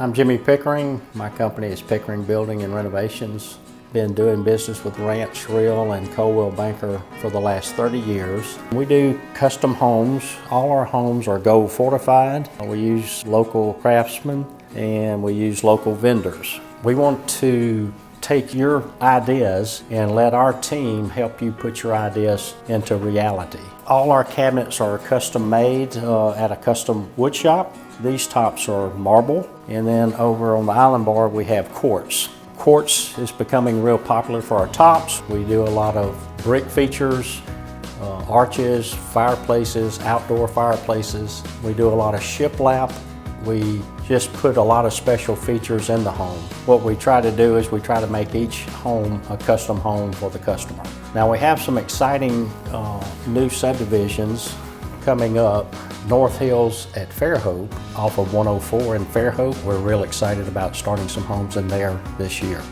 I'm Jimmy Pickering. My company is Pickering Building and Renovations. Been doing business with Ranch, Real, and Coldwell Banker for the last 30 years. We do custom homes. All our homes are gold fortified. We use local craftsmen and we use local vendors. We want to take your ideas and let our team help you put your ideas into reality. All our cabinets are custom made at a custom wood shop. These tops are marble, and then over on the island bar we have quartz. Quartz is becoming real popular for our tops. We do a lot of brick features, arches, fireplaces, outdoor fireplaces. We do a lot of shiplap. We just put a lot of special features in the home. What we try to do is we try to make each home a custom home for the customer. Now we have some exciting new subdivisions coming up. North Hills at Fairhope off of 104 in Fairhope. We're real excited about starting some homes in there this year.